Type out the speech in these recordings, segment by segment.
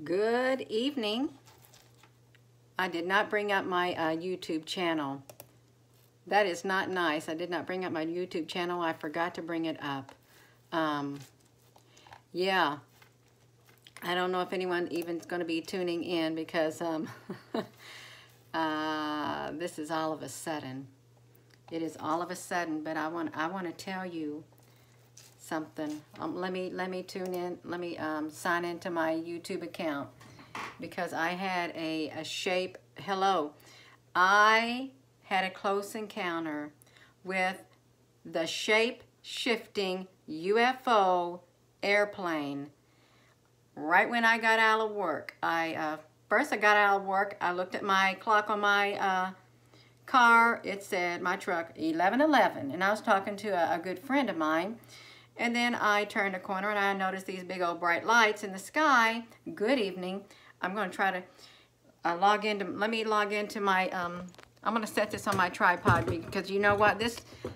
Good evening. I did not bring up my YouTube channel. That is not nice. I did not bring up my YouTube channel. I forgot to bring it up. Yeah. I don't know if anyone even is going to be tuning in because this is all of a sudden. It is all of a sudden, but I want to tell you something. Let me tune in. Let me sign into my YouTube account because I had a shape. Hello, I had a close encounter with the shape-shifting UFO airplane. Right when I got out of work, first I got out of work. I looked at my clock on my car. It said, my truck, 11:11, and I was talking to a good friend of mine. And then I turned a corner and I noticed these big old bright lights in the sky. Good evening. I'm going to try to log into, let me log into my, I'm going to set this on my tripod because you know what?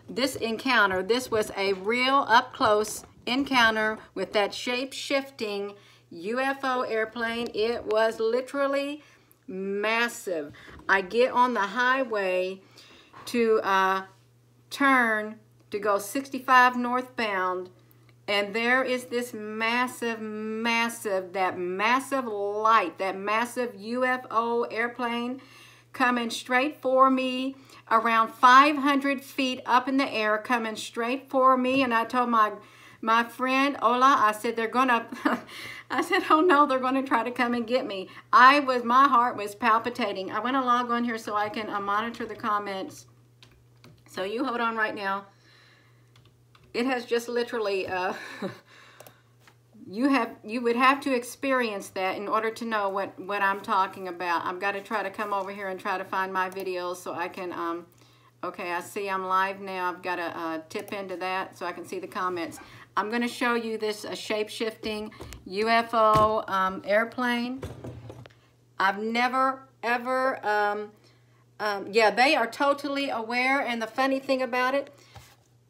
This encounter, this was a real up close encounter with that shape-shifting UFO airplane. It was literally massive. I get on the highway to turn to go 65 northbound, and there is this massive light, that massive UFO airplane coming straight for me, around 500 feet up in the air, coming straight for me. And I told my friend Ola, I said, they're gonna I said, oh no, they're gonna try to come and get me. My heart was palpitating. I want to log on here so I can monitor the comments. So you hold on right now. It has just literally, you would have to experience that in order to know what I'm talking about. I've got to try to come over here and try to find my videos so I can, okay, I see I'm live now. I've got to tip into that so I can see the comments. I'm going to show you this shape-shifting UFO airplane. I've never, ever, yeah, they are totally aware, and the funny thing about it,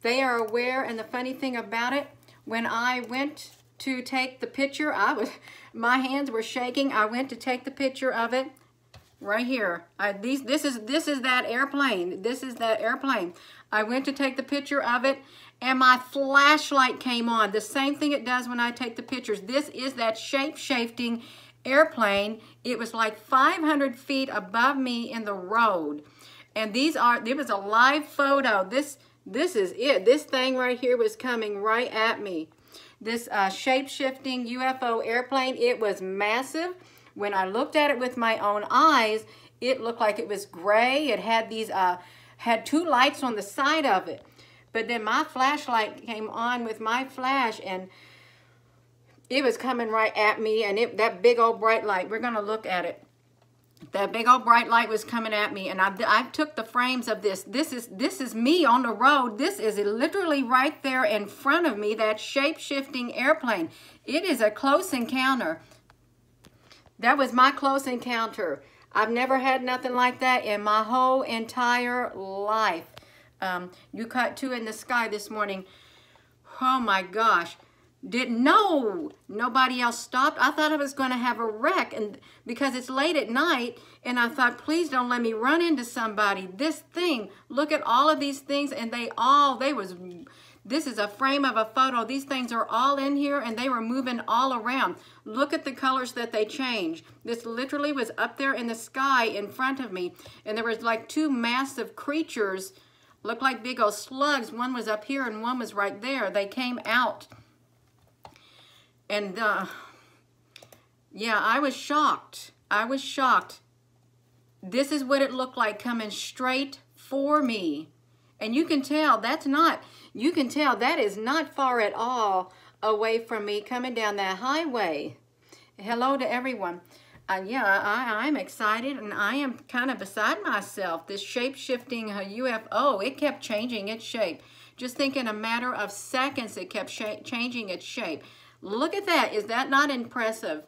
they are aware, and the funny thing about it, when I went to take the picture, my hands were shaking. I went to take the picture of it right here. This is that airplane. This is that airplane. I went to take the picture of it, and my flashlight came on. The same thing it does when I take the pictures. This is that shape-shifting airplane. It was like 500 feet above me in the road, and it was a live photo. This is it. This thing right here was coming right at me. This shape-shifting UFO airplane, it was massive. When I looked at it with my own eyes, it looked like it was gray. It had had two lights on the side of it. But then my flashlight came on with my flash, and it was coming right at me, and that big old bright light, we're going to look at it. That big old bright light was coming at me, and I took the frames of this. This is me on the road. This is literally right there in front of me, that shape-shifting airplane. It is a close encounter. That was my close encounter. I've never had nothing like that in my whole entire life. You caught two in the sky this morning. Oh my gosh. Nobody else stopped. I thought I was going to have a wreck, and because it's late at night, and I thought, please don't let me run into somebody. This thing, look at all of these things, and this is a frame of a photo. These things are all in here, and they were moving all around. Look at the colors that they changed. This literally was up there in the sky in front of me, and there was like two massive creatures, looked like big old slugs. One was up here, and one was right there. They came out. And, yeah, I was shocked. I was shocked. This is what it looked like coming straight for me. And you can tell that is not far at all away from me coming down that highway. Hello to everyone. Yeah, I'm excited, and I am kind of beside myself. This shape-shifting UFO, it kept changing its shape. Just think in a matter of seconds, it kept changing its shape. Look at that. Is that not impressive?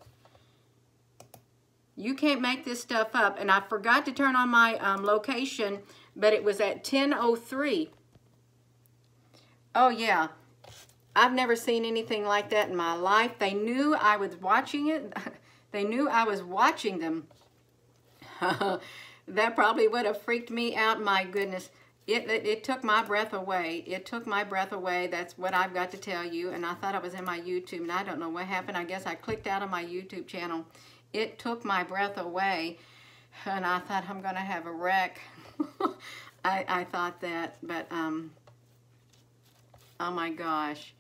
You can't make this stuff up. And I forgot to turn on my location, but it was at 10:03. Oh, yeah. I've never seen anything like that in my life. They knew I was watching it. they knew I was watching them. That probably would have freaked me out. My goodness. It took my breath away. It took my breath away. That's what I've got to tell you. And I thought I was in my YouTube, and I don't know what happened. I guess I clicked out of my YouTube channel. It took my breath away, and I thought I'm going to have a wreck. I thought that, but, oh my gosh.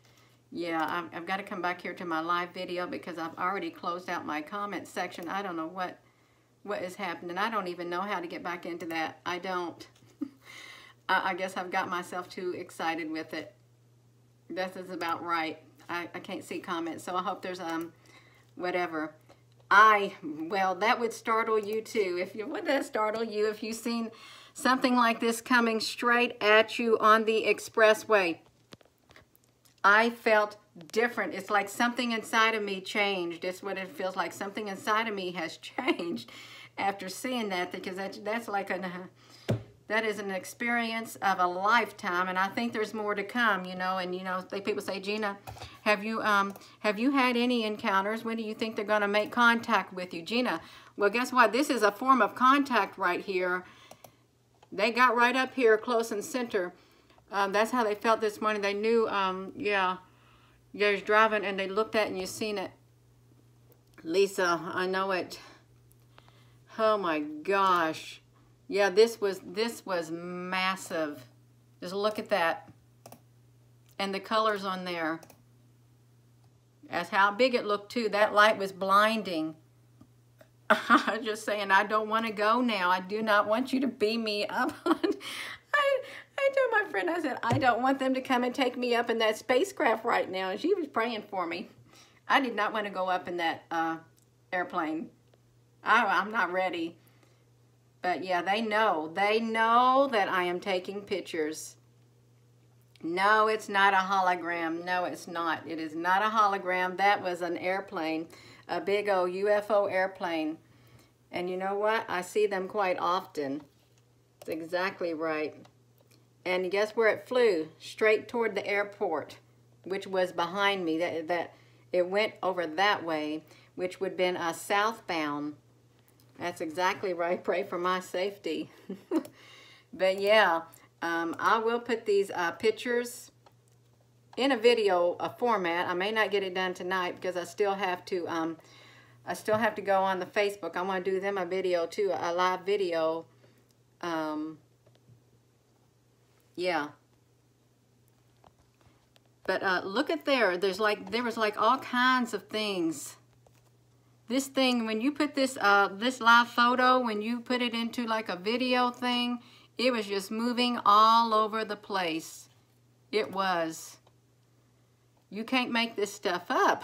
Yeah, I've got to come back here to my live video because I've already closed out my comment section. I don't know what is happening. I don't even know how to get back into that. I don't. I guess I've got myself too excited with it. This is about right. I can't see comments, so I hope there's whatever. Well, that would startle you too. Would that startle you if you've seen something like this coming straight at you on the expressway? I felt different. It's like something inside of me changed. It's what it feels like. Something inside of me has changed after seeing that, because that's like that is an experience of a lifetime, and I think there's more to come, you know. And you know, people say, Gina, have you had any encounters? When do you think they're going to make contact with you, Gina? Well, guess what? This is a form of contact right here. They got right up here, close and center. That's how they felt this morning. They knew, yeah, you was driving and they looked at it and you seen it. Lisa, I know it. Oh my gosh. Yeah, this was massive. Just look at that. And the colors on there. That's how big it looked too. That light was blinding. I'm just saying, I don't want to go now. I do not want you to beam me up. I told my friend, I said, I don't want them to come and take me up in that spacecraft right now. And she was praying for me. I did not want to go up in that airplane. I'm not ready. But yeah, they know that I am taking pictures. No, it's not a hologram. No, it's not. It is not a hologram. That was an airplane, a big old UFO airplane. And you know what? I see them quite often. It's exactly right. And guess where it flew? Straight toward the airport, which was behind me. That it went over that way, which would have been southbound. That's exactly right. Pray for my safety. But yeah, I will put these pictures in a video format. I may not get it done tonight because I still have to go on the Facebook. I want to do them a video too, a live video. Yeah. But look at there. There was like all kinds of things. This thing, when you put this this live photo, when you put it into like a video thing, it was just moving all over the place. It was. You can't make this stuff up.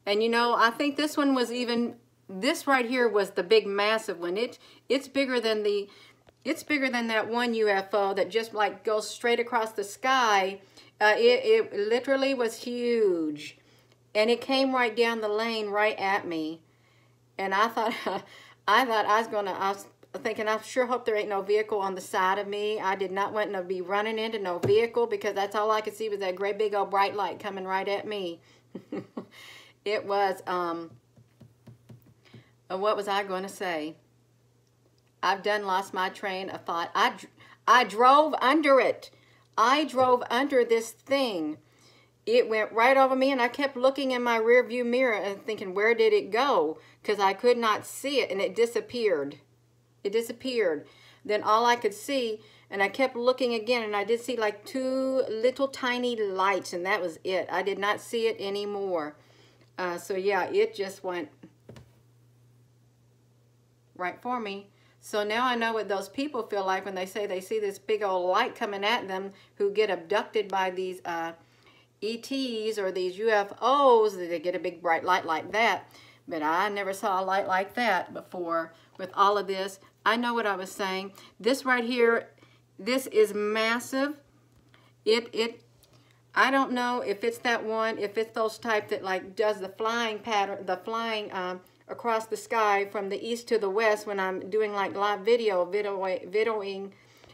And you know, I think this one was even, this right here was the big massive one. It's bigger than that one UFO that just like goes straight across the sky. It literally was huge. And it came right down the lane right at me. And I thought I was thinking, I sure hope there ain't no vehicle on the side of me. I did not want to be running into no vehicle because that's all I could see was that great big old bright light coming right at me. It was, what was I going to say? I've done lost my train of thought. I drove under it. I drove under this thing. It went right over me, and I kept looking in my rear view mirror and thinking, where did it go? Because I could not see it, and it disappeared. It disappeared. Then all I could see, and I kept looking again, and I did see like two little tiny lights, and that was it. I did not see it anymore. So yeah, it just went right for me. So now I know what those people feel like when they say they see this big old light coming at them, who get abducted by these ETs or these UFOs. They get a big bright light like that. But I never saw a light like that before with all of this. I know what I was saying. This right here, this is massive. I don't know if it's that one, if it's those type that like does the flying pattern, the flying across the sky from the east to the west when I'm doing like live videoing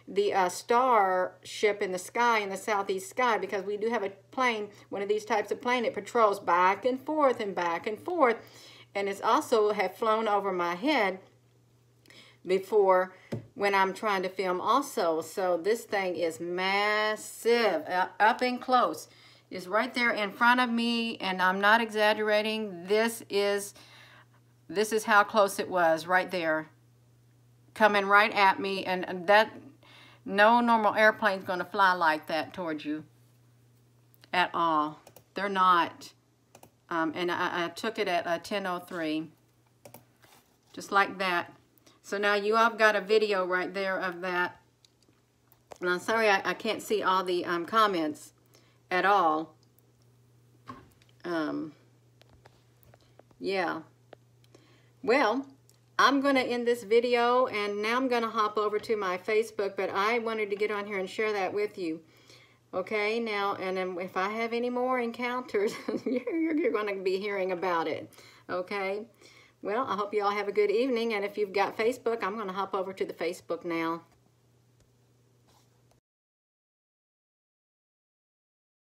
the star ship in the sky, in the southeast sky, because we do have a plane, one of these types of plane. It patrols back and forth and back and forth. And it's also have flown over my head before when I'm trying to film also. So this thing is massive, up and close. It's right there in front of me, and I'm not exaggerating. This is how close it was, right there, coming right at me, and that no normal airplane's going to fly like that towards you at all. They're not. And I took it at 10:03, just like that. So now you all got a video right there of that. And I'm sorry I can't see all the comments at all. Yeah. Well, I'm going to end this video, and now I'm going to hop over to my Facebook, but I wanted to get on here and share that with you. Okay, now, and then if I have any more encounters, you're going to be hearing about it. Okay? Well, I hope you all have a good evening, and if you've got Facebook, I'm going to hop over to the Facebook now.